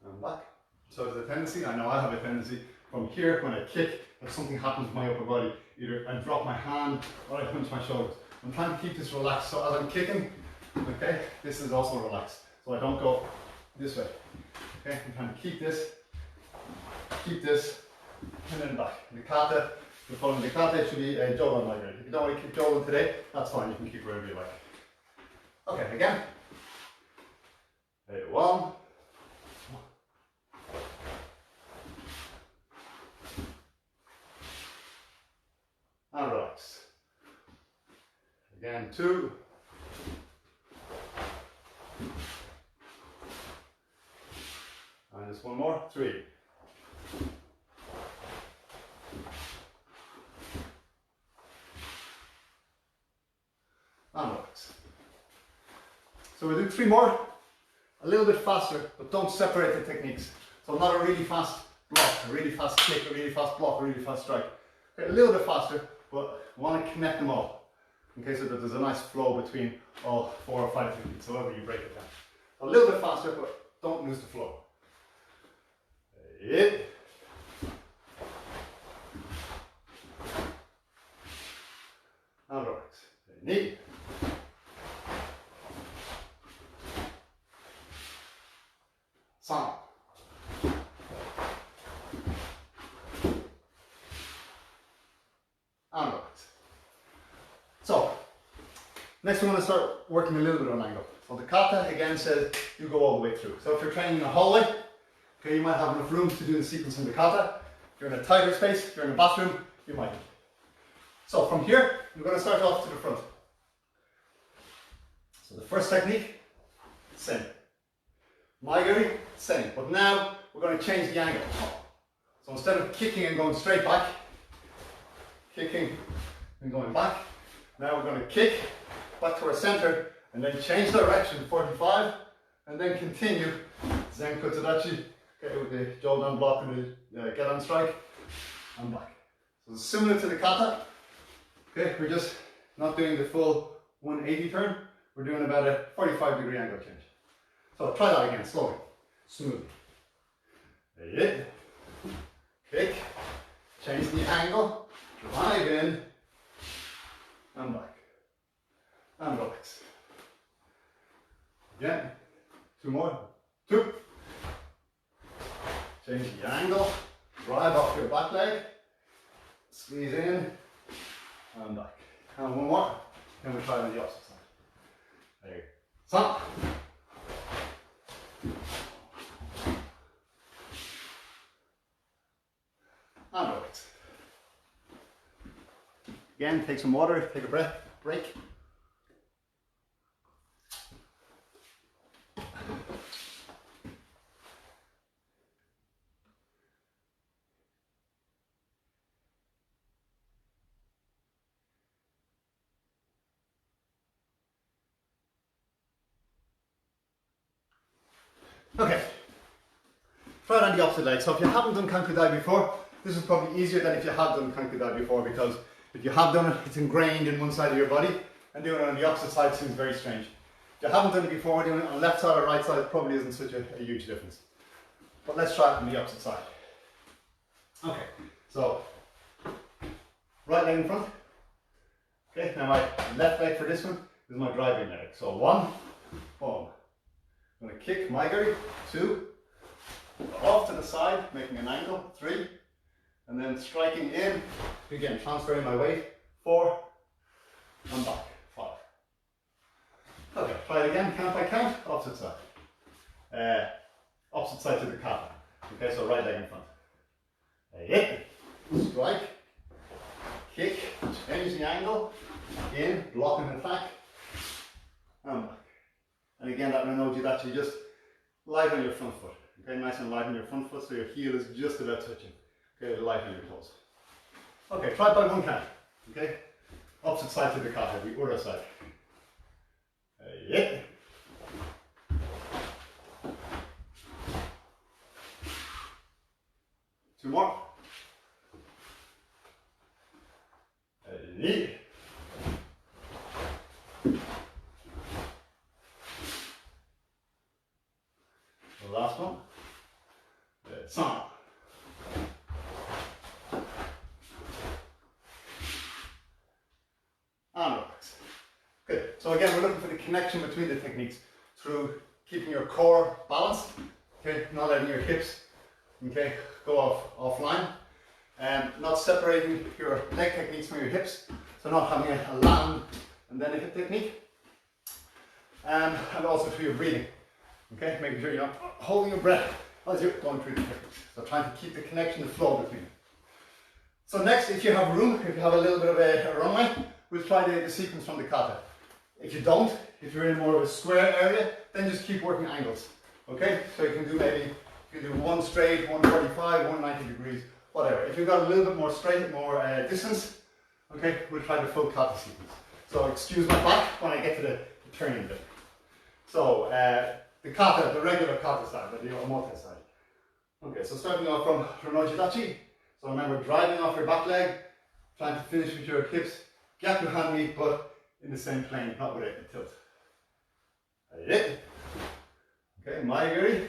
And back. So there's a tendency, I know I have a tendency, from here when I kick, if something happens with my upper body, either I drop my hand or I hunch my shoulders. I'm trying to keep this relaxed, so as I'm kicking, okay, this is also relaxed. So I don't go this way. Okay, I'm trying to keep this, and then back. The kata, you're following the kata, it should be a Jolan migraine. If you don't want to keep Jolan today, that's fine, you can keep wherever you like. Okay, again. 1. And relax. Again, 2. And just one more, 3. And relax. So we'll do 3 more, a little bit faster, but don't separate the techniques. So not a really fast block, a really fast kick, a really fast block, a really fast strike. Okay, a little bit faster, but we want to connect them all. Okay, so that there's a nice flow between all 4 or 5 techniques, however you break it down. A little bit faster, but don't lose the flow. Hit. And relax. Knee. San. And relax. So, next we're going to start working a little bit on angle. So the kata again says you go all the way through. So if you're training in a hallway, okay, you might have enough room to do the sequence in the kata. If you're in a tighter space, if you're in a bathroom, you might. So from here, we're going to start off to the front. So the first technique, sen. Maigari, sen. But now we're going to change the angle. So instead of kicking and going straight back, kicking and going back, now we're going to kick back to our center and then change direction 45 and then continue Zen Kotsudachi, okay, with the jaw down block and the get on strike and back. So it's similar to the kata. Okay, we're just not doing the full 180 turn, we're doing about a 45-degree angle change. So try that again, slowly, smoothly. Hit, kick, change the angle, drive in, and back, and relax. Again, 2 more, 2. Change the angle, drive off your back leg, squeeze in, and back. And 1 more, then we try on the opposite side. There you go. San. And relax. Again, take some water, take a breath, break. Okay, try it on the opposite leg. So if you haven't done Kankudai before, this is probably easier than if you have done Kankudai before, because if you have done it, it's ingrained in one side of your body, and doing it on the opposite side seems very strange. If you haven't done it before, doing it on the left side or right side probably isn't such a huge difference. But let's try it on the opposite side. Okay, so right leg in front. Okay, now my left leg for this one is my driving leg. So 1, boom. I'm going to kick Maigari, 2, off to the side, making an angle, 3, and then striking in, again transferring my weight, 4, and back, 5. Okay, try it again, count by count, opposite side. Opposite side to the kata. Okay, so right leg in front. Hit, strike, kick, change the angle, in, block and attack, and back. And again, that Renoji that you just lighten your front foot. Okay, nice and light on your front foot so your heel is just about touching. Okay, lighten your toes. Okay, try it by one count. Okay, opposite side to the kata, the other side. Yeah. Two more. Yeah. The last one. San. And relax. Good. So again, we're looking for the connection between the techniques through keeping your core balanced, okay, not letting your hips, okay, go offline, and not separating your leg techniques from your hips, so not having a land and then a hip technique, and also through your breathing, okay, making sure you're not holding your breath as you're going through the techniques. So trying to keep the connection, the flow between them. So next, if you have room, if you have a little bit of a runway, we'll try the sequence from the kata. If you don't, if you're in more of a square area, then just keep working angles. Okay? So you can do one straight, 145, 190 degrees, whatever. If you've got a little bit more straight, more distance, okay, we'll try the full kata sequence. So excuse my back when I get to the turning bit. So the kata, the regular kata side, the omote side. Okay, so starting off from Renoji Dachi. So remember, driving off your back leg, trying to finish with your hips, gyaku hanmi, but in the same plane, not with a tilt. Okay, Maigiri.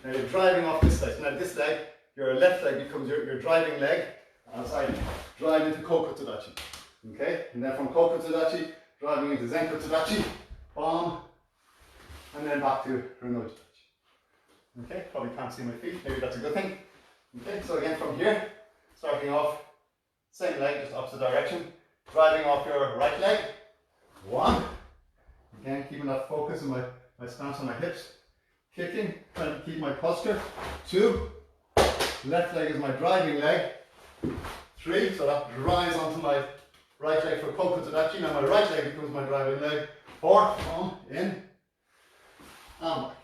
Now you're driving off this leg. So now this leg, your left leg becomes your driving leg, as I drive into Kokuto Dachi. Okay, and then from Kokuto Dachi, driving into Zenko Dachi, bomb, and then back to Renoji Dachi. Okay, probably can't see my feet, maybe that's a good thing. Okay, so again from here, starting off, same leg, just opposite direction, driving off your right leg, one, again keeping that focus on my stance on my hips, kicking, trying to keep my posture, two, left leg is my driving leg, three, so that drives onto my right leg for Kokuto Dachi, now my right leg becomes my driving leg, four, on, in, and back.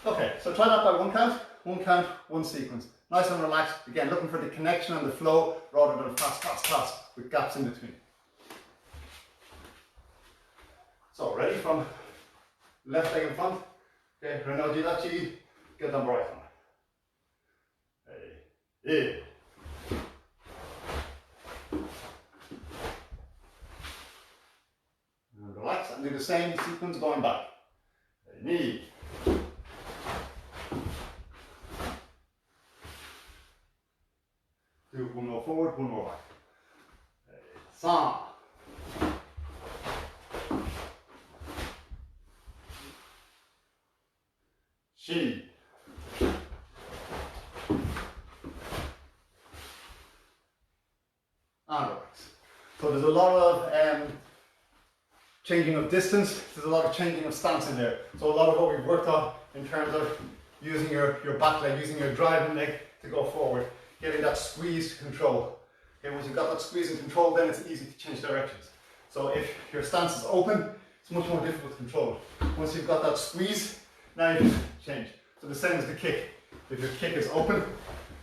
Okay, so try that by one count, one sequence. Nice and relaxed. Again, looking for the connection and the flow rather than fast with gaps in between. So ready from left leg in front. Okay, Renoji Dachi, get them right on. Hey. And relax and do the same sequence going back. Knee. Do one more forward, one more back. San. Shi. And relax. So there's a lot of changing of distance, there's a lot of changing of stance in there. So a lot of what we've worked on in terms of using your back leg, using your driving leg to go forward, getting that squeeze to control. Okay, once you've got that squeeze and control, then it's easy to change directions. So if your stance is open, it's much more difficult to control. Once you've got that squeeze, now you can change. So the same as the kick. If your kick is open,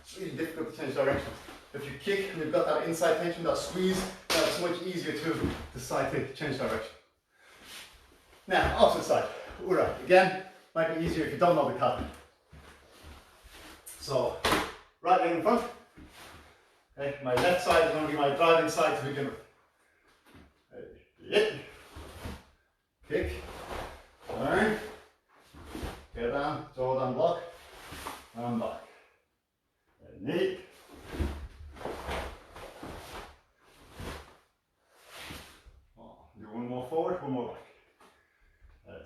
it's really difficult to change directions. If you kick and you've got that inside tension, that squeeze, then it's much easier to decide to change direction. Now, opposite side, ura. Again, might be easier if you don't know the kata. So, right leg in front. Okay, my left side is going to be my driving side to begin with. Kick, turn, get down, jaw down block, and back. Knee. Do one more forward, one more back.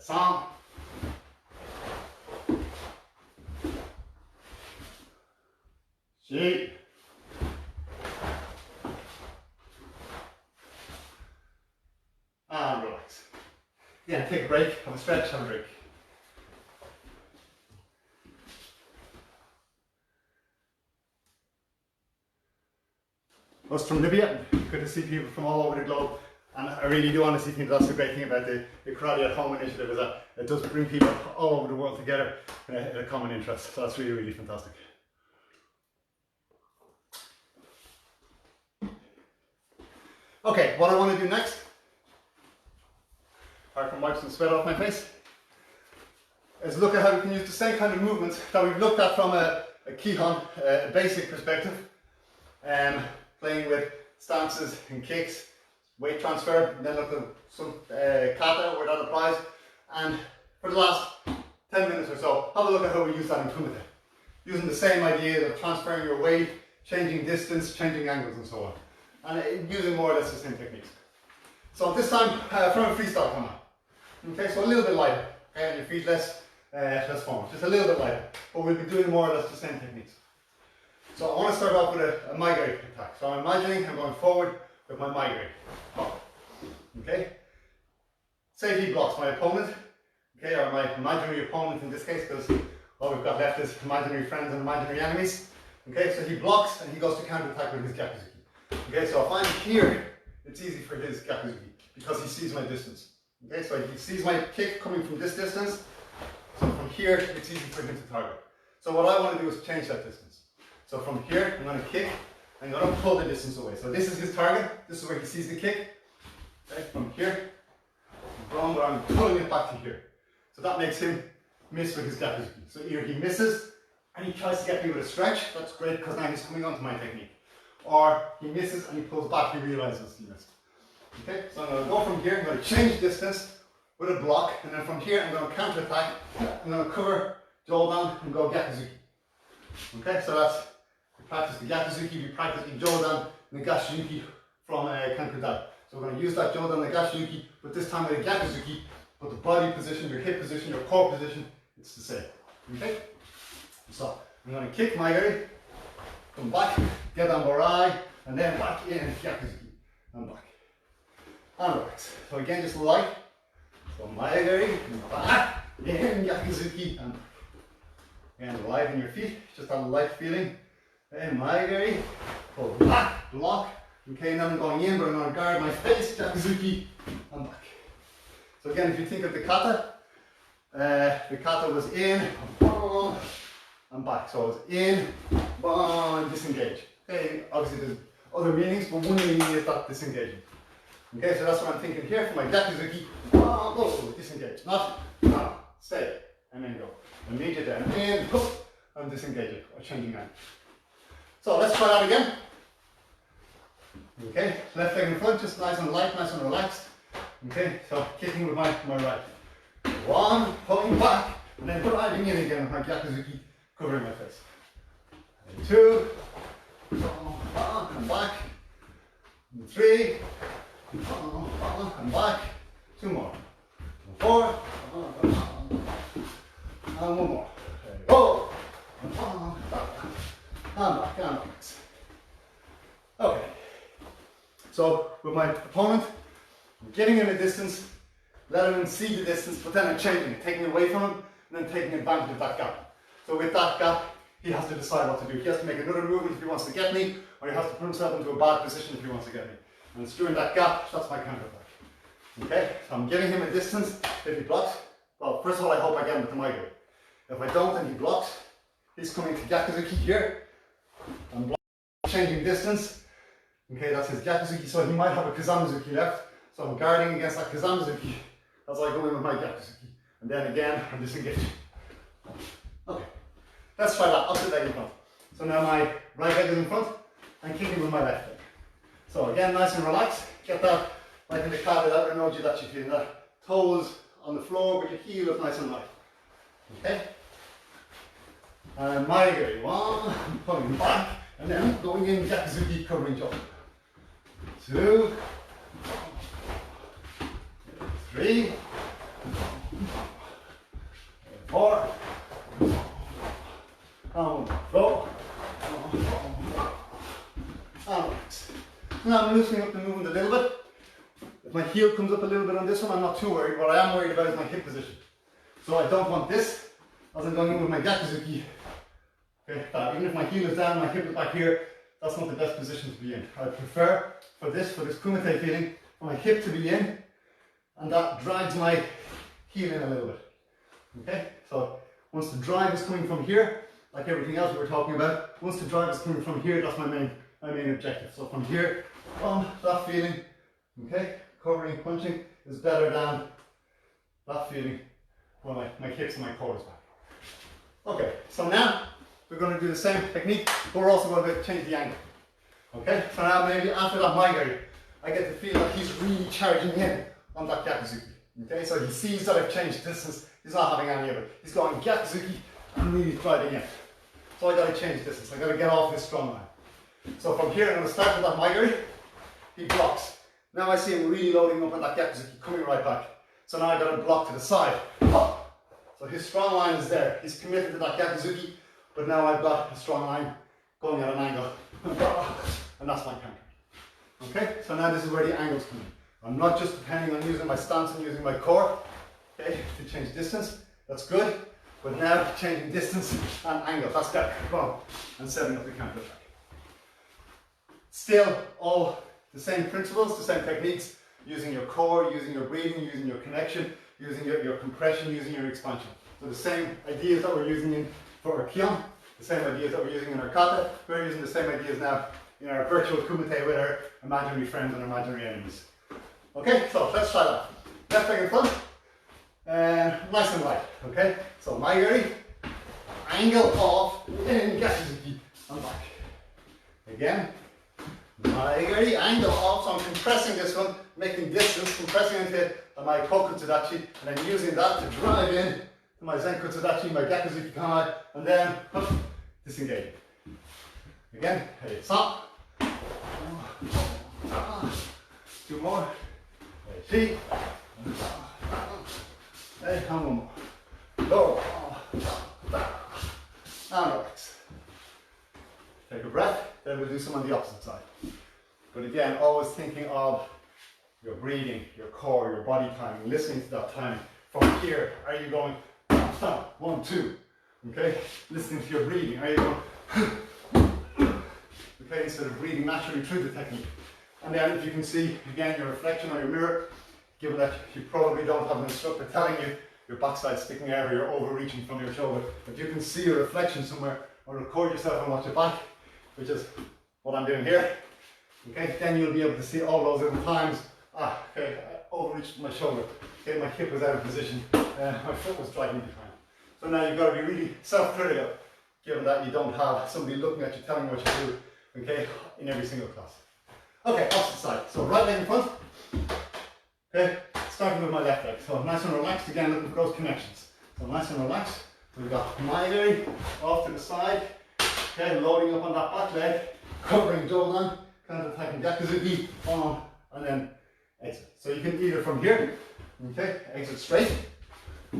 San. Shi. And relax. Yeah, take a break, have a stretch, have a drink. Us from Libya, good to see people from all over the globe. And I really do honestly think that's the great thing about the Karate at Home initiative, is that it does bring people all over the world together in a common interest. So that's really, really fantastic. Okay, what I want to do next, apart from wipe some sweat off my face, is look at how we can use the same kind of movements that we've looked at from a Kihon, a basic perspective, playing with stances and kicks, weight transfer, and then look at some kata where that applies. And for the last 10 minutes or so, have a look at how we use that in kumite. Using the same idea of transferring your weight, changing distance, changing angles and so on. And using more or less the same techniques. So this time from a freestyle come on. Okay, so a little bit lighter. Okay, and your feet less forward. Just a little bit lighter. But we'll be doing more or less the same techniques. So I want to start off with a maigari attack. So I'm imagining I'm going forward with my maigari. Okay? Say he blocks my opponent. Okay, or my imaginary opponent in this case, because all we've got left is imaginary friends and imaginary enemies. Okay, so he blocks and he goes to counter attack with his gyakuzuki. Okay, so if I'm here, it's easy for his gyakuzuki because he sees my distance. Okay, so he sees my kick coming from this distance. So from here, it's easy for him to target. So what I want to do is change that distance. So from here, I'm going to kick, I'm going to pull the distance away. So this is his target, this is where he sees the kick. Okay, from here, boom, but I'm pulling it back to here. So that makes him miss with his gyakuzuki. So either he misses and he tries to get me with a stretch, that's great because now he's coming onto my technique. Or he misses and he pulls back, he realizes he missed. Okay, so I'm going to go from here, I'm going to change distance with a block, and then from here I'm going to counter attack, I'm going to cover, Jodan and go gyakuzuki. Okay, so that's, we practice the gyakuzuki, we practice the Jodan and the gashiyuki from Kankudai. So we're going to use that Jodan and the gashiyuki, but this time with a gyakuzuki, but the body position, your hip position, your core position, it's the same. Okay, so I'm going to kick maigari, come back, get on borai, and then back in gyakuzuki, and back. And relax. So again, just light. So maigari, back, in gyakuzuki, and back. Again, light in your feet, just have a light feeling. Then maigari, pull back, block. Okay, now I'm going in, but I'm going to guard my face, gyakuzuki, and back. So again, if you think of the kata was in, boom, and back. So it's in, boom, disengage. Okay, obviously there's other meanings, but one meaning is that disengaging. Okay, so that's what I'm thinking here for my gyakuzuki. Go, disengage. Not, stay, and then go. Immediate down, in, go, and disengage it, or changing hand. So let's try that again. Okay, left leg in front, just nice and light, nice and relaxed. Okay, so kicking with my right. One, pulling back, and then driving in again with my gyakuzuki, covering my face. And two, and back. And three, and back. Two more. And four, and one more. There you go. And back, and back. Okay. So with my opponent, I'm getting in the distance, letting him see the distance, but then I'm changing it, taking it away from him, and then taking advantage of that gap. So with that gap, he has to decide what to do. He has to make another movement if he wants to get me, or he has to put himself into a bad position if he wants to get me. And it's during that gap, that's my counter attack. Okay, so I'm giving him a distance. If he blocks, well, first of all, I hope I get him with the maigari. If I don't and he blocks, he's coming to gyakuzuki here. I'm blocking, changing distance. Okay, that's his gyakuzuki, so he might have a kazamazuki left. So I'm guarding against that kazamazuki as I go in with my gyakuzuki. And then again, I'm disengaging. Okay, let's try that opposite leg in front. So now my right leg is in front, I'm kicking with my left leg. So again, nice and relaxed. Get that, like in the kata, that energy that you feel, that toes on the floor, but your heel is nice and light. Okay? And maigari, one, pulling back, and then going in gyakuzuki, covering jump. Two, three, four, and go, and relax. Now I'm loosening up the movement a little bit. If my heel comes up a little bit on this one, I'm not too worried. What I am worried about is my hip position. So I don't want this, as I'm going in with my gyakuzuki. Okay, even if my heel is down, my hip is back here, that's not the best position to be in. I prefer for this kumite feeling, for my hip to be in, and that drags my heel in a little bit. Okay, so once the drive is coming from here, like everything else we were talking about, once the drive is coming from here, that's my main objective. So from here, that feeling, okay, covering, punching is better than that feeling when my hips and my core is back. Okay, so now we're going to do the same technique, but we're also going to change the angle. Okay, so now maybe after that Maigari, I get to feel that he's really charging in on that Gyakuzuki. Okay, so he sees that I've changed distance, he's not having any of it. He's going Gyakuzuki and really driving in. So I got to change distance, I got to get off this strong line. So from here I'm going to start with that Maigari, he blocks. Now I see him really loading up on that Gyakuzuki, coming right back. So now I got to block to the side. So his strong line is there, he's committed to that Gyakuzuki, but now I've got a strong line going at an angle. And that's my counter. Okay, so now this is where the angles come in. I'm not just depending on using my stance and using my core, okay, to change distance. That's good. But now changing distance and angle. That's better. Boom. And setting up the counter attack. Still all the same principles, the same techniques. Using your core, using your breathing, using your connection, using your compression, using your expansion. So the same ideas that we're using for our Kyon, the same ideas that we're using in our Kata, we're using the same ideas now in our virtual Kumite with our imaginary friends and imaginary enemies. Okay, so let's try that. Left leg in front, and nice and light. Okay, so Maigari, angle off, and Gyakuzuki, and back. Again, Maigari, angle off, so I'm compressing this one, making distance, compressing into my Kokutsudachi, and then using that to drive in to my Zenkutsudachi, my Gyakuzuki Kanai, and then disengage. Again, hey, stop. Two more. Hey, hey, and one more. Go. And relax. Take a breath, then we'll do some on the opposite side. But again, always thinking of your breathing, your core, your body timing, listening to that timing. From here, are you going stop, 1, 2? Okay, listening to your breathing. Are you going okay, instead of breathing naturally through the technique. And then if you can see, again, your reflection on your mirror, given that you probably don't have an instructor telling you your backside sticking out or you're overreaching from your shoulder, if you can see your reflection somewhere or record yourself and watch it back, which is what I'm doing here, okay, then you'll be able to see all those little times. Okay, I overreached my shoulder, okay, my hip was out of position, my foot was dragging behind. So now you've got to be really self-critical, given that you don't have somebody looking at you telling you what you do, okay, in every single class. Okay, opposite side. So right leg in front. Okay, starting with my left leg. So nice and relaxed again, looking for those connections. So nice and relaxed. We've got Maigari off to the side. Okay, loading up on that back leg, covering Dodan, counter attacking Gyakuzuki on, and then exit. So you can either from here, okay, exit straight,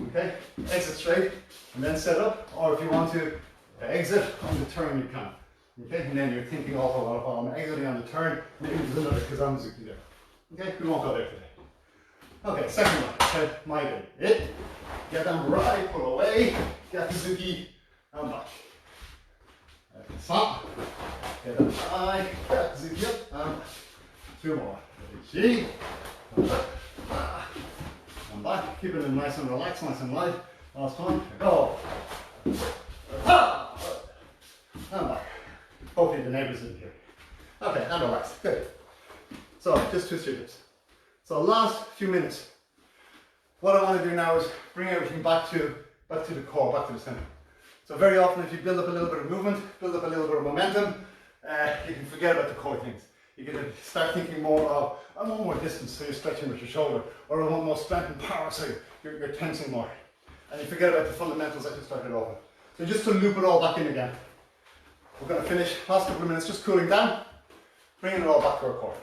okay, exit straight, and then set up, or if you want to exit on the turn, you can. Okay, and then you're thinking also, well, I'm exiting on the turn, maybe there's another Kazanzuki there. Okay, we won't go there today. Okay, second one, okay, Maigari. It, get down right, pull away, Gyakuzuki, and back. Okay, stop, get down high, Gyakuzuki up, and two more. G, and back, keep it nice and relaxed, nice and light. Last one, go. And back. Hopefully the neighbours didn't hear. Okay, and relax. Good. So just twist your hips. So last few minutes. What I want to do now is bring everything back to the core, back to the centre. So very often if you build up a little bit of movement, build up a little bit of momentum, you can forget about the core things. You can start thinking more of, I want more distance, so you're stretching with your shoulder, or I want more strength and power, so you're tensing more. And you forget about the fundamentals that you started off with. So just to loop it all back in again. We're going to finish last couple of minutes just cooling down, bringing it all back to our core.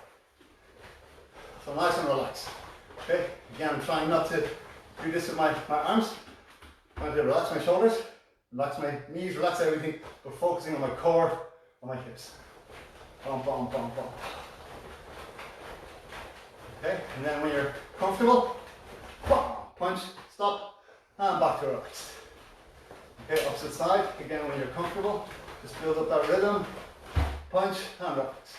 So nice and relaxed. Okay, again I'm trying not to do this with my arms. I'm trying to relax my shoulders, relax my knees, relax everything, but focusing on my core, on my hips. Bum, bum, bum, bum. Okay, and then when you're comfortable, punch, stop, and back to relaxed. Okay, opposite side, again when you're comfortable, just build up that rhythm, punch, and relax.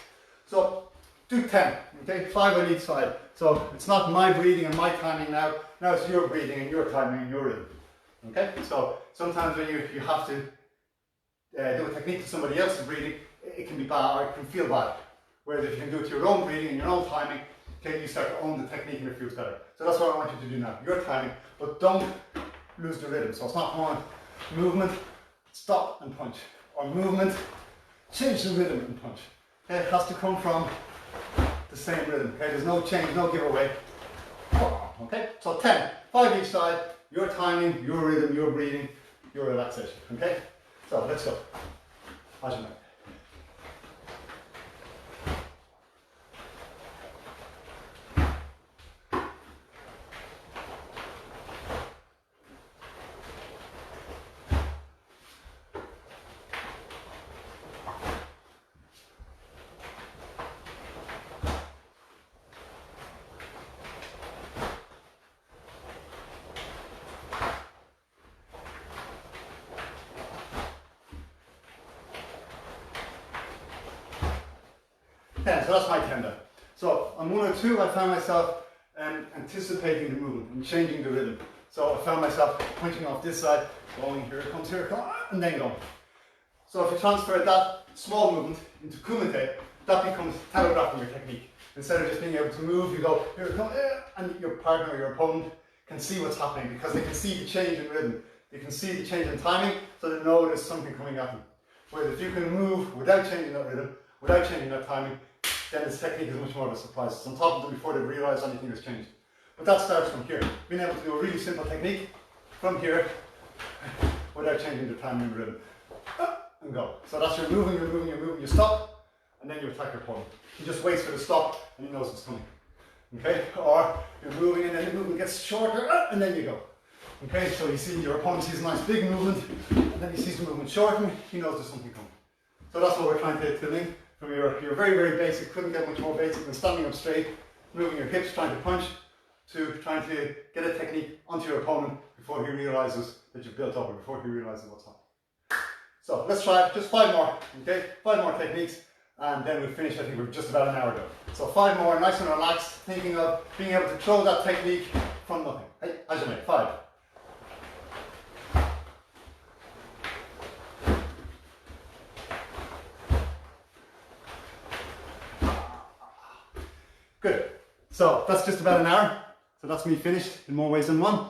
So do 10, okay? 5 on each side. So it's not my breathing and my timing now. Now it's your breathing and your timing and your rhythm. Okay? So sometimes when you have to do a technique to somebody else's breathing, it can be bad or it can feel bad. Whereas if you can do it to your own breathing and your own timing, okay, you start to own the technique and it feels better. So that's what I want you to do now. Your timing, but don't lose the rhythm. So it's not one movement, stop and punch. Or movement, change the rhythm and punch. Okay? It has to come from the same rhythm. Okay? There's no change, no giveaway. Okay? So 10, 5 each side, your timing, your rhythm, your breathing, your relaxation. Okay? So let's go. Ajime. So that's my 10 then. So on 1 or 2 I found myself anticipating the movement and changing the rhythm. So I found myself punching off this side, going here it comes, and then going. So if you transfer that small movement into kumite, that becomes telegraphing your technique. Instead of just being able to move, you go, here it comes, and your partner or your opponent can see what's happening because they can see the change in rhythm. They can see the change in timing, so they know there's something coming at them. Whereas if you can move without changing that rhythm, without changing that timing, then this technique is much more of a surprise. It's on top of them before they realise anything has changed. But that starts from here. Being able to do a really simple technique from here without changing the timing and rhythm. And go. So that's your moving, you're moving, you're moving, you stop, and then you attack your opponent. He just waits for the stop and he knows it's coming. Okay? Or you're moving and then the movement gets shorter and then you go. Okay? So you see your opponent sees a nice big movement and then he sees the movement shorten, he knows there's something coming. So that's what we're trying to link. From your very, very basic, couldn't get much more basic than standing up straight, moving your hips, trying to punch, to trying to get a technique onto your opponent before he realises that you've built up or before he realises what's happening. So let's try just 5 more, okay? 5 more techniques and then we'll finish. I think we're just about an hour ago. So 5 more, nice and relaxed, thinking of being able to throw that technique from nothing. Hey, Ajime, 5. Good. So that's just about an hour. So that's me finished in more ways than one.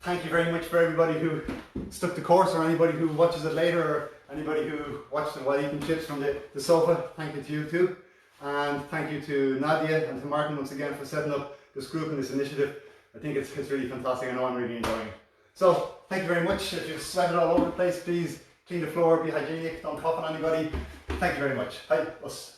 Thank you very much for everybody who stuck the course, or anybody who watches it later, or anybody who watched it while eating chips from the sofa. Thank you to you too. And thank you to Nadia and to Martin once again for setting up this group and this initiative. I think it's really fantastic. I know I'm really enjoying it. So thank you very much. If you've sweated all over the place, please clean the floor, be hygienic, don't cough on anybody. Thank you very much. Hi, us.